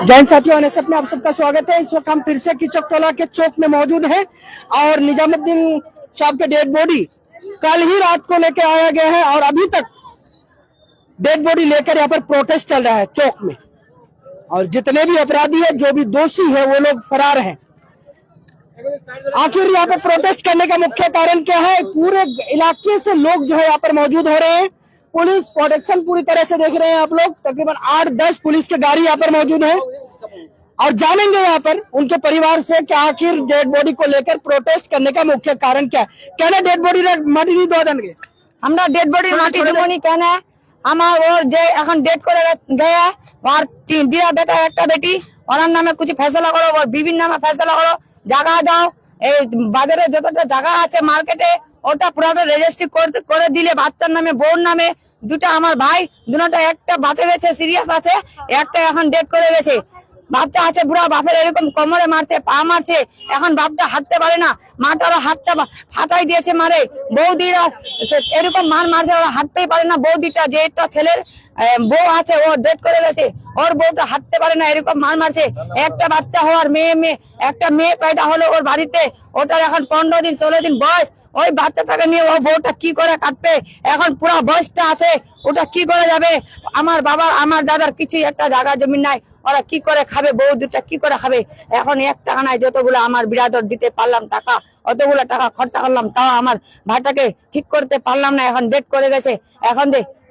जैन साथियों ने आप सबका स्वागत है। इस वक्त हम फिर से कीचकटोला के चौक में मौजूद हैं और निजामुद्दीन साहब के डेड बॉडी कल ही रात को लेकर आया गया है और अभी तक डेड बॉडी लेकर यहाँ पर प्रोटेस्ट चल रहा है चौक में। और जितने भी अपराधी है, जो भी दोषी है, वो लोग फरार हैं। आखिर यहाँ पर प्रोटेस्ट करने का मुख्य कारण क्या है? पूरे इलाके से लोग जो है यहाँ पर मौजूद हो रहे हैं। पुलिस प्रोटेक्शन पूरी तरह से देख रहे हैं आप लोग। तकरीबन 8-10 पुलिस की गाड़ी यहाँ पर मौजूद है और जानेंगे यहाँ पर उनके परिवार से कि आखिर डेड बॉडी को लेकर प्रोटेस्ट करने का मुख्य कारण क्या है। कहना डेड बॉडी माटी नहीं दो देंगे, हमरा डेड बॉडी माटी देबोनी कहना है। আমার ওর যে এখন ডেট করে গয়া আর দিয়া বেটা একটা বেটি ওনার নামে কিছু ফয়সালা করো, ওর বিবির নামে ফয়সালা করো, জায়গা দাও। এই বাজারে যতটা জায়গা আছে মার্কেটে ওটা পুরোটা রেজিস্ট্রি করে দিলে বাচ্চার নামে, বউর নামে। দুটো আমার ভাই, দুটোটা একটা বাঁচে গেছে, সিরিয়াস আছে, একটা এখন ডেট করে গেছে। বাপটা আছে বুড়া, বাপের এরকম কোমরে মারছে, পা মারছে, এখন বাপটা হাঁটতে পারে না, মাটারও হাতটা ফাটাই দিয়েছে মারে। বৌদিরা এরকম মারছে, ওরা হাঁটতেই পারে না। বৌদিটা যে একটা ছেলের বউ আছে ও ডেট করে গেছে, ওর বউটা হাঁটতে পারে না, এরকম মারছে। একটা বাচ্চা হওয়ার একটা মেয়ে পয়দা হলো ওর বাড়িতে, ওটার এখন 15 দিন 16 দিন বয়স। ওই বাচ্চাটাকে নিয়ে ও বউটা কি করে কাটবে? এখন পুরো বয়সটা আছে, ওটা কি করে যাবে? আমার বাবার আমার দাদার কিছু একটা জায়গা জমি নাই, ওরা কি করে খাবে? বউ দুটা কি করে খাবে? এখন 1 টাকা নাই, যতগুলো আমার বিরাদর দিতে পারলাম টাকা, অতগুলো টাকা খরচা করলাম, তাও আমার ভাইটাকে ঠিক করতে পারলাম না। এখন ডেট করে গেছে। এখন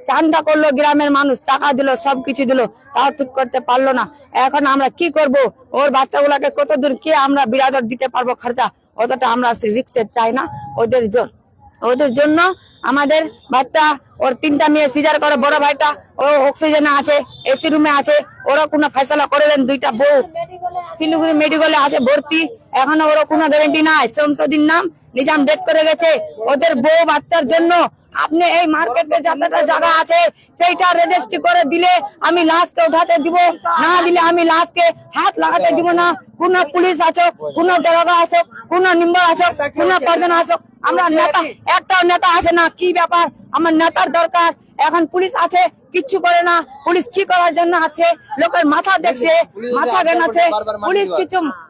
চান্দা করলো গ্রামের মানুষ, টাকা দিল, সবকিছু দিল, তাও ঠিক করতে পারলো না। এখন আমরা কি করব? ওর বাচ্চাগুলাকে কত দূর কে আমরা বিরাদর দিতে পারবো খরচা? অতটা আমরা রিক্সে চাই না। ওদের জন্য আমাদের বাচ্চা, ওর 3টা মেয়ে সিজার করে, বড় ভাইটা ও অক্সিজেনে আছে, এসি রুমে আছে, ওরা কোনো ফয়সালা করে দেন। 2টা বউ শিলিগুড়ি মেডিকেলে আছে ভর্তি, এখনো ওরা কোনো গ্যারান্টি নাই। সংশোধীর নাম নিজাম ডেট করে গেছে। ওদের বউ বাচ্চার জন্য আপনি এই মার্কেটে যতটা জায়গা আছে সেইটা রেজিস্ট্রি করে দিলে আমি লাশকে উঠাতে দিব, না দিলে আমি লাশকে হাত লাগাতে দিব না। কোন পুলিশ আসো, কোন দরগা আসো, কোন নিম্বর আসো, কোন প্রধান আসো, আমরা নেতা একটাও নেতা আসে না। কি ব্যাপার? আমার নেতার দরকার। এখন পুলিশ আছে, কিচ্ছু করে না। পুলিশ কি করার জন্য আছে? লোকের মাথা দেখছে, মাথা জ্ঞান আছে।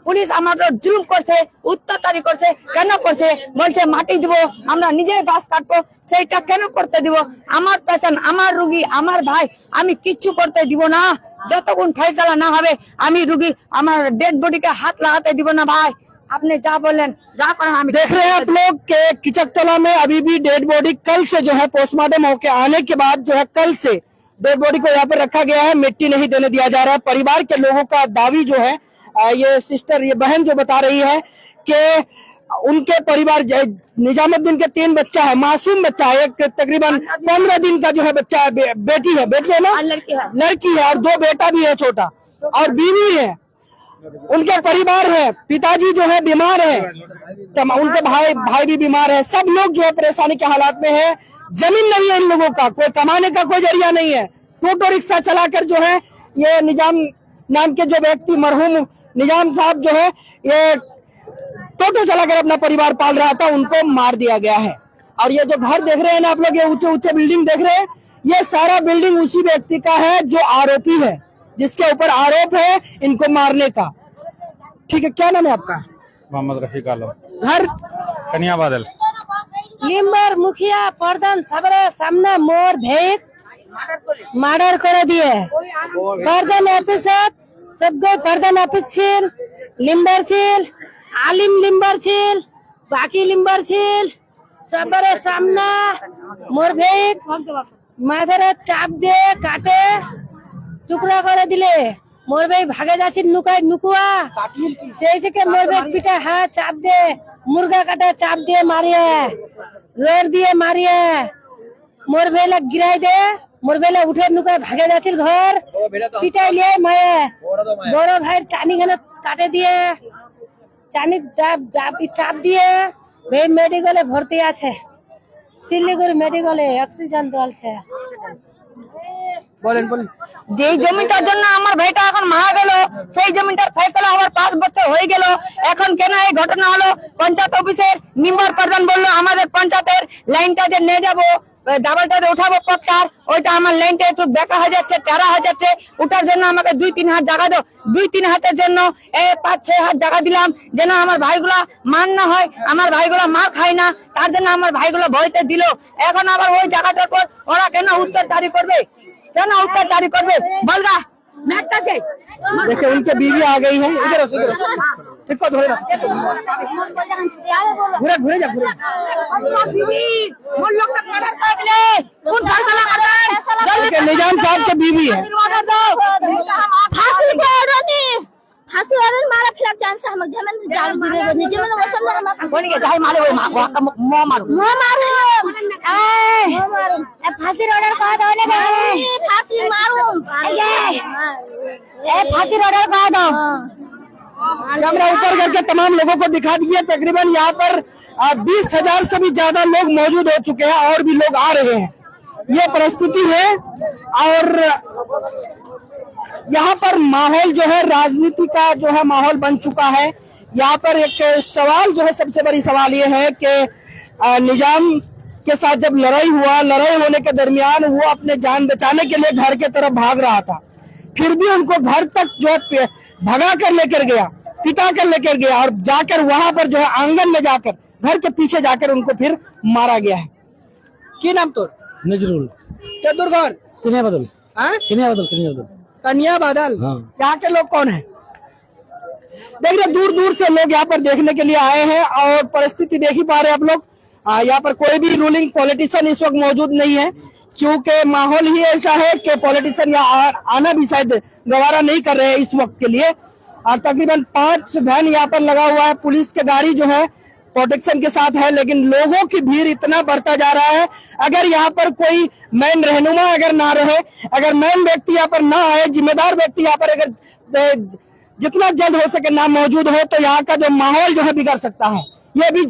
পুলিশ আমাদের জুলুম করছে, অত্যাচারী করছে। কেন করছে? বলছে মাটি দিব, আমরা নিজেই বাস কাটবো, সেইটা কেন করতে দিব? আমার পেশেন্ট, আমার রুগী, আমার ভাই, আমি কিচ্ছু করতে দিব না যতক্ষণ ফয়সালা না হবে। আমি রুগী, আমার डेड बॉडी के हाथ लगाते দিব না ভাই। आपने जा बोलें जा कर हम देख रहे हैं आप लोग के कीचकटोला में अभी भी डेड बॉडी कल से जो है पोस्टमार्टम होके आने के बाद जो है कल से डेड बॉडी को यहाँ पर रखा गया है। मिट्टी नहीं देने दिया जा रहा है। परिवार के लोगों का दावी जो है, ये सिस्टर, ये बहन जो बता रही है कि उनके परिवार निजामुद्दीन के 3 बच्चा है, मासूम बच्चा है। एक तकरीबन 15 दिन का जो है बच्चा है, बेटी है ना, लड़की है और 2 बेटा भी है छोटा, और बीवी है। उनके परिवार है, पिताजी जो है बीमार है, उनके भाई भी बीमार है। सब लोग जो है परेशानी के हालात में है। जमीन नहीं है इन लोगों का, कोई कमाने का कोई जरिया नहीं है। टोटो रिक्शा चलाकर जो है ये निजाम नाम के जो व्यक्ति, मरहूम निजाम साहब जो है, ये टोटो चलाकर अपना परिवार पाल रहा था, उनको मार दिया गया है। और ये जो घर देख रहे हैं ना आप लोग, ये ऊंचे ऊंचे बिल्डिंग देख रहे हैं, ये सारा बिल्डिंग उसी व्यक्ति का है जो आरोपी है, जिसके ऊपर आरोप है इनको मारने का। ठीक है, क्या नाम है आपका? मोहम्मद रफीक आलम, घर कन्या बादल। लिम्बर मुखिया प्रधान सबरे सामने मोर भेक मार्डर करे दिए। प्रधान ऑफिसर सबको प्रधान ऑफिस छिल, लिम्बर छिल, आलिम लिम्बर छिल, बाकी लिम्बर छिल, सबरे सामने मोर भेक माथारे चाप दे काटे টুকরা করে দিলে। মোর ভাই ভাগে যাচ্ছি নুকুয়া, সেই থেকে মোর ভাই পিঠে চাপ দিয়ে, মুরগা কাটা চাপ দিয়ে মারিয়ে, রোড দিয়ে মারিয়ে, মোর ভাইলা গিরাই দে। মোর ভাইলা উঠে নুকায় ভাগে যাচ্ছিল ঘর, পিটাই লিয়ে মায়ে বড় ভাইয়ের চানি খানে কাটে দিয়ে, চানি চাপ দিয়ে ভাই মেডিকেলে ভর্তি আছে, শিলিগুড়ি মেডিকেলে অক্সিজেন চলছে। যে জমিটার জন্য আমার ভাইটা এখন মারা গেল, সেই জমিটার ফয়সালা হওয়ার 5 বছর হয়ে গেল। এখন কেন এই ঘটনা হলো? পঞ্চায়েত অফিসের মেম্বার প্রধান বললো আমাদের পঞ্চায়েতের লাইনটা যে নিয়ে যাবো, ডাবল টেডে উঠাবো পথকার, ওইটা আমার লাইনটা একটু বেকা হয়ে যাচ্ছে, টেরা হয়ে যাচ্ছে, ওটার জন্য আমাকে 2-3 হাত জায়গা দাও। 2-3 হাতের জন্য 5-6 হাত জায়গা দিলাম, যেন আমার ভাইগুলা মান না হয়, আমার ভাইগুলা মার খায় না, তার জন্য আমার ভাইগুলো ভয়তে দিল। এখন আবার ওই জায়গাটার পর ওরা কেন उत्तरदारी করবে, কেন उत्तरदारी করবে বলগা मैकटा के। देखिए उनके बीवी आ गई है, इधर इसको धोए घुरे घुरे जा घुरे। निजाम साहब के बीवी है। फांसी ऑर्डर मारा फिर जान से हम जमन जान दिले निजे मन वसन हम कोन के जाय मारे वो मो मारू ए फांसी ऑर्डर का दो ने फांसी मारू ए फांसी ऑर्डर का दो। कैमरा ऊपर करके तमाम लोगों को दिखा दिए। तकरीबन यहाँ पर 20,000 से भी ज्यादा लोग मौजूद हो चुके हैं और भी लोग आ रहे हैं। ये परिस्थिति है और यहाँ पर माहौल जो है राजनीति का जो है माहौल बन चुका है। यहाँ पर एक सवाल जो है, सबसे बड़ी सवाल ये है कि निजाम के साथ जब लड़ाई हुआ, लड़ाई होने के दरमियान वो अपने जान बचाने के लिए घर के तरफ भाग रहा था, फिर भी उनको घर तक जो है भगा कर लेकर गया, पिटा कर लेकर गया और जाकर वहां पर जो है आंगन में जाकर घर के पीछे जाकर उनको फिर मारा गया है। की नाम तो नजरुल क्या दुर्गौर किन्या बदल कन्या बादल। हाँ। यहाँ के लोग कौन है? देख रहे दूर दूर से लोग यहाँ पर देखने के लिए आए हैं और परिस्थिति देख ही पा रहे हैं आप लोग। यहाँ पर कोई भी रूलिंग पॉलिटिशियन इस वक्त मौजूद नहीं है, क्योंकि माहौल ही ऐसा है कि पॉलिटिशियन यहाँ आना भी शायद गवारा नहीं कर रहे हैं इस वक्त के लिए। तकरीबन 5 वैन यहाँ पर लगा हुआ है, पुलिस की गाड़ी जो है प्रोटेक्शन के साथ है, लेकिन लोगों की भीड़ इतना बढ़ता जा रहा है। अगर यहाँ पर कोई मेन रहनुमा अगर ना रहे, अगर मेन व्यक्ति यहाँ पर ना आए, जिम्मेदार व्यक्ति यहाँ पर अगर जितना जल्द हो सके ना मौजूद हो, तो यहाँ का जो माहौल जो है बिगड़ सकता है। ये भी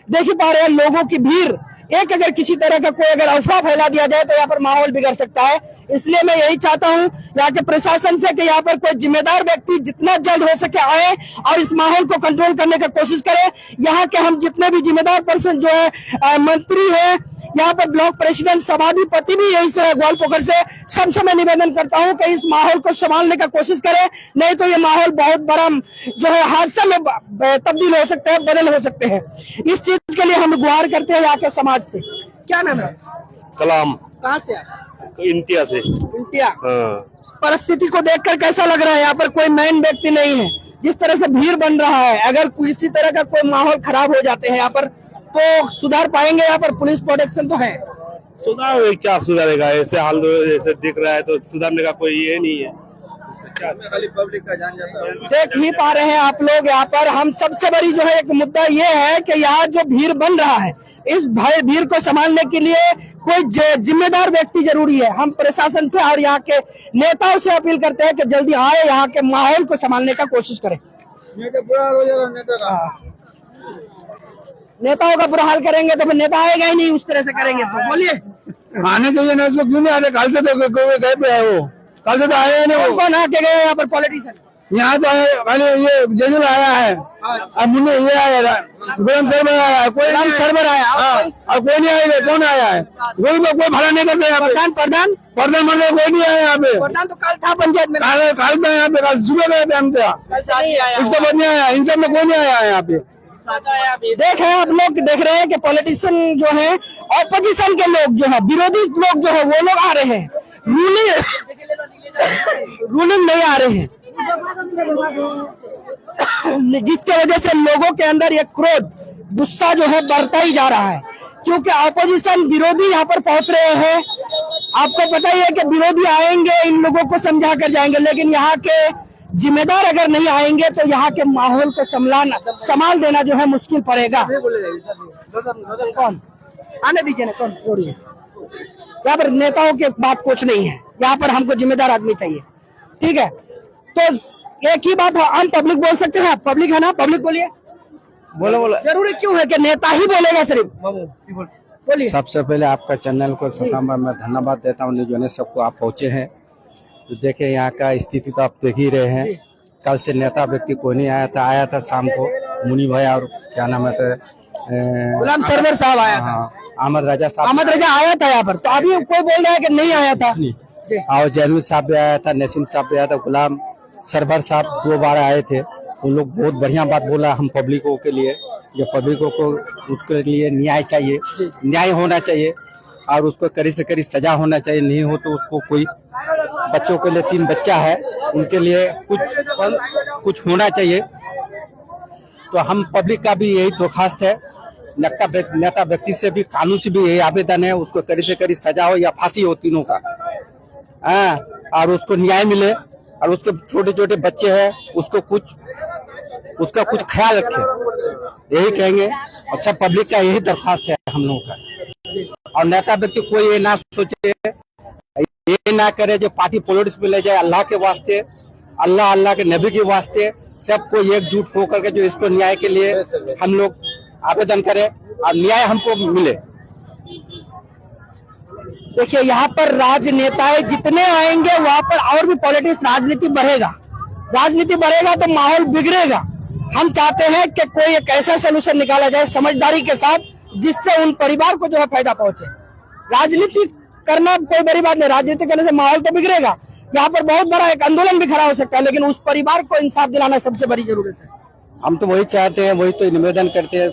देख ही पा रहे हैं लोगों की भीड़। एक अगर किसी तरह का कोई अगर अफवाह फैला दिया जाए तो यहाँ पर माहौल बिगड़ सकता है। इसलिए मैं यही चाहता हूँ यहाँ के प्रशासन से कि यहाँ पर कोई जिम्मेदार व्यक्ति जितना जल्द हो सके आए और इस माहौल को कंट्रोल करने का कोशिश करे। यहाँ के हम जितने भी जिम्मेदार पर्सन जो है मंत्री है, यहाँ पर ब्लॉक प्रेसिडेंट सभाधिपति भी यही से ग्वालपोखर से, सबसे मैं निवेदन करता हूँ कि इस माहौल को संभालने का कोशिश करे, नहीं तो ये माहौल बहुत बड़ा जो है हादसा में तब्दील हो सकता है, बदल हो सकते हैं। इस चीज के लिए हम गुहार करते हैं यहाँ के समाज से। क्या नाम है? कलाम। कहाँ से? इंडिया से। इंडिया। हाँ। परिस्थिति को देखकर कैसा लग रहा है? यहाँ पर कोई मेन व्यक्ति नहीं है, जिस तरह से भीड़ बन रहा है, अगर किसी तरह का कोई माहौल खराब हो जाते हैं यहाँ पर तो सुधार पाएंगे? यहाँ पर पुलिस प्रोटेक्शन तो है। सुधार क्या सुधारेगा? ऐसे हाल ऐसे दिख रहा है तो सुधारने का कोई ये नहीं है। पब्लिक का जान जाता है। देख ही पा रहे हैं आप लोग यहाँ पर। हम सबसे बड़ी जो है एक मुद्दा ये है कि यहाँ जो भीड़ बन रहा है, इस भीड़ को संभालने के लिए कोई जिम्मेदार व्यक्ति जरूरी है। हम प्रशासन से और यहाँ के नेताओं से अपील करते हैं कि जल्दी आए, यहाँ के माहौल को संभालने का कोशिश करें। नेताओं का बुरा हाल करेंगे तो फिर नेता आएगा ही नहीं, उस तरह से करेंगे तो बोलिए आने चाहिए ना, इसको क्यों नहीं आते? कल से तो गए पे है, वो कल से तो आए नहीं। कौन आके गए यहाँ पर पॉलिटिशियन? यहाँ तो पहले ये जेनुल आया है, अब मुन्ने ये आया, गुलाम सरवर आया, कोई सर्वर आया और कोई नहीं आएगा। कौन आया है? कोई भला नहीं करते यहाँ पे। प्रधान मतलब कोई नहीं आया यहाँ पे। प्रधान तो कल था पंचायत में, कल था यहाँ पे, कल सुबह गए थे हम। उसके बाद नहीं आया, इन सब में कोई नहीं आया यहाँ पे। देख रहे हैं आप लोग, देख रहे हैं कि पॉलिटिशियन जो है, ऑपोजिशन के लोग जो है, विरोधी लोग जो है, वो लोग आ रहे हैं, रूलिंग नहीं आ रहे हैं, जिसके वजह से लोगों के अंदर ये क्रोध, गुस्सा जो है बढ़ता ही जा रहा है, क्योंकि ऑपोजिशन विरोधी यहाँ पर पहुंच रहे हैं। आपको पता ही है कि विरोधी आएंगे, इन लोगों को समझा कर जाएंगे, लेकिन यहाँ के जिम्मेदार अगर नहीं आएंगे तो यहाँ के माहौल को संभाल देना जो है मुश्किल पड़ेगा। कौन आने दीजिए ना, कौन छोड़िए। यहाँ पर नेताओं के बात कुछ नहीं है, यहाँ पर हमको जिम्मेदार आदमी चाहिए, ठीक है? तो एक ही बात है, हम पब्लिक बोल सकते हैं, पब्लिक है ना, पब्लिक बोलिए। बोलो जरूरी क्यों है कि नेता ही बोलेगा? सिर्फ बोलिए। सबसे पहले आपका चैनल को सलाम, मैं धन्यवाद देता हूँ जो सबको आप पहुँचे हैं। तो देखे यहाँ का स्थिति तो आप देख ही रहे हैं। कल से नेता व्यक्ति कोई नहीं आया था शाम को मुनि भाई और क्या नाम है गुलाम सरवर साहब आया था। हाँ, अहमद रजा साहब अहमद रजा आया था यहाँ पर, तो अभी कोई बोल रहा है कि नहीं आया था। और जैनुल साहब भी आया था, नसीम साहब भी आया था, गुलाम सरवर साहब 2 बार आए थे। उन लोग बहुत बढ़िया बात बोला हम पब्लिकों के लिए, जो पब्लिकों को उसके लिए न्याय चाहिए, न्याय होना चाहिए और उसको कड़ी से कड़ी सजा होना चाहिए। नहीं हो तो उसको कोई, बच्चों के लिए 3 बच्चा है, उनके लिए कुछ होना चाहिए। तो हम पब्लिक का भी यही दरख्वास्त है, नेता व्यक्ति से भी, कानून से भी यही आवेदन है, उसको कड़ी से कड़ी सजा हो या फांसी हो, तीनों का, और उसको न्याय मिले। और उसके छोटे छोटे बच्चे हैं, उसका कुछ ख्याल रखे, यही कहेंगे। और सब पब्लिक का यही दरख्वास्त है हम लोगों का। और नेता व्यक्ति कोई ये ना सोचे, ये ना करे जो पार्टी पॉलिटिक्स में ले जाए। अल्लाह के वास्ते, अल्लाह के नबी के वास्ते सबको एकजुट होकर के जो इसको न्याय के लिए हम लोग आवेदन करें और न्याय हमको मिले। देखिए यहाँ पर राजनेताएं जितने आएंगे वहां पर और भी पॉलिटिक्स, राजनीति बढ़ेगा तो माहौल बिगड़ेगा। हम चाहते हैं कि कोई एक ऐसा सोल्यूशन निकाला जाए समझदारी के साथ, जिससे उन परिवार को जो है फायदा पहुंचे। राजनीति करना कोई बड़ी बात नहीं, राजनीति करने से माहौल तो बिगड़ेगा। यहाँ पर बहुत बड़ा एक आंदोलन भी खड़ा हो सकता है, लेकिन उस परिवार को इंसाफ दिलाना सबसे बड़ी जरूरत है। हम तो वही चाहते हैं, वही तो निवेदन करते हैं,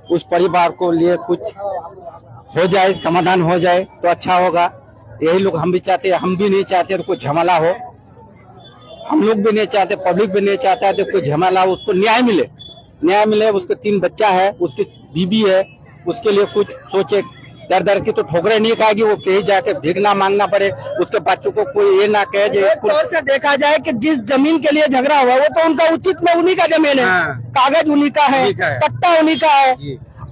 उस परिवार को लिए कुछ हो जाए, समाधान हो जाए तो अच्छा होगा। यही लोग हम भी चाहते हैं। हम भी नहीं चाहते तो कोई झमेला हो, हम लोग भी नहीं चाहते, पब्लिक भी नहीं चाहता है तो कोई झमेला हो, उसको न्याय मिले। उसके 3 बच्चा है, उसकी बीबी है, उसके लिए कुछ सोचे। दर की तो ठोकरे नहीं खाएगी, वो कहीं जाके भीख ना मांगना पड़े। उसके बच्चों को कोई ये ना कहे जो एक तौर से देखा जाए कि जिस जमीन के लिए झगड़ा हुआ वो तो उनका उचित में उन्हीं का जमीन है, कागज उन्हीं का है, पट्टा उन्हीं का है।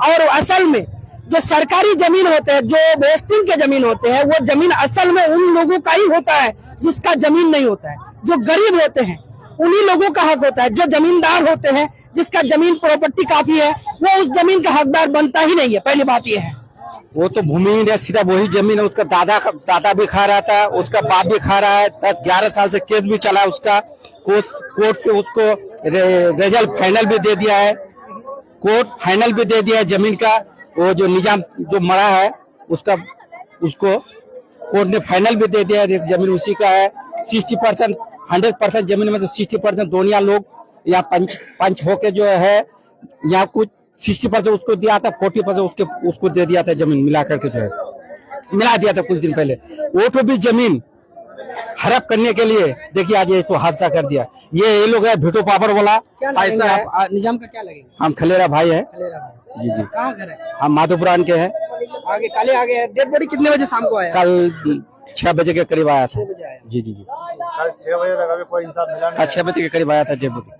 और असल में जो सरकारी जमीन होते हैं, जो वेस्टिंग के जमीन होते हैं, वो जमीन असल में उन लोगों का ही होता है जिसका जमीन नहीं होता है। जो गरीब होते हैं उन्हीं लोगों का हक होता है। जो जमींदार होते हैं, जिसका जमीन प्रॉपर्टी काफी है, वो उस जमीन का हकदार बनता ही नहीं है। पहली बात ये है। वो तो भूमिहीन है, सीधा वही जमीन है। उसका दादा भी खा रहा था, उसका बाप भी खा रहा है। 10-11 साल से केस भी चला है उसका। कोर्ट से उसको रिजल्ट फाइनल भी दे दिया है, कोर्ट फाइनल भी दे दिया है जमीन का। वो जो निजाम जो मरा है उसको कोर्ट ने फाइनल भी दे दिया है, जमीन उसी का है। 60% 100% जमीन में तो 60% दोनिया लोग या पंच होके जो है, यहाँ कुछ 60% उसको दिया था, 40% उसको दे दिया था जमीन मिला करके, जो है मिला दिया था कुछ दिन पहले। वो तो भी जमीन हड़प करने के लिए देखिए आज ये तो हादसा कर दिया। ये लोग है भीटो पापड़ वाला। ऐसा है निजाम का क्या लगेगा? हम खलेरा भाई है। जी। कहाँ घर है? हम माधोपुरान के हैं। आगे काले आगे। डेड बॉडी कितने बजे शाम को आया? कल 6 बजे के करीब आया था। 6 बजे आया। जी। कल 6 बजे तक अभी कोई इंसाफ मिला नहीं। 6 बजे के करीब आया था डेड बॉडी।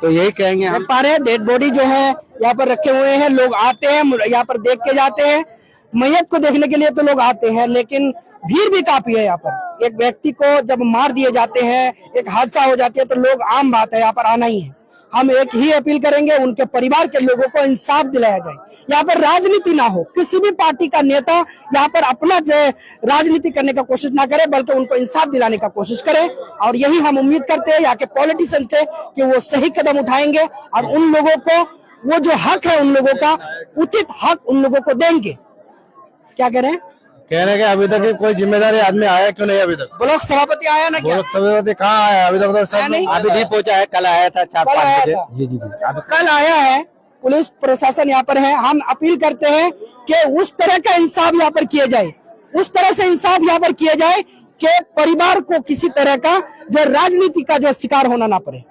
तो यही कहेंगे हम। पा रहे हैं डेड बॉडी जो है यहाँ पर रखे हुए हैं, लोग आते हैं यहाँ पर देख के जाते हैं। मैयत को देखने के लिए तो लोग आते हैं, लेकिन भीड़ भी काफी है यहाँ पर। एक व्यक्ति को जब मार दिए जाते हैं, एक हादसा हो जाती है, तो लोग, आम बात है, यहाँ पर आना ही है। हम एक ही अपील करेंगे, उनके परिवार के लोगों को इंसाफ दिलाया जाए। यहाँ पर राजनीति ना हो, किसी भी पार्टी का नेता यहाँ पर अपना राजनीति करने का कोशिश ना करे, बल्कि उनको इंसाफ दिलाने का कोशिश करे। और यही हम उम्मीद करते हैं यहाँ के पॉलिटिशियन से कि वो सही कदम उठाएंगे और उन लोगों को वो जो हक है, उन लोगों का उचित हक उन लोगों को देंगे। क्या कह रहे हैं? कह रहे हैं कि अभी तक कोई जिम्मेदारी आदमी आया क्यों नहीं? अभी तक ब्लॉक सभापति आया ना? क्या ब्लॉक सभापति कहाँ आया? अभी तक अभी नहीं पहुंचा है, कल आया था 4-5 बजे। जी। कल आया है। पुलिस प्रशासन यहाँ पर है। हम अपील करते हैं कि उस तरह का इंसाफ यहाँ पर किया जाए, उस तरह से इंसाफ यहाँ पर किया जाए कि परिवार को किसी तरह का जो राजनीति का जो शिकार होना ना पड़े।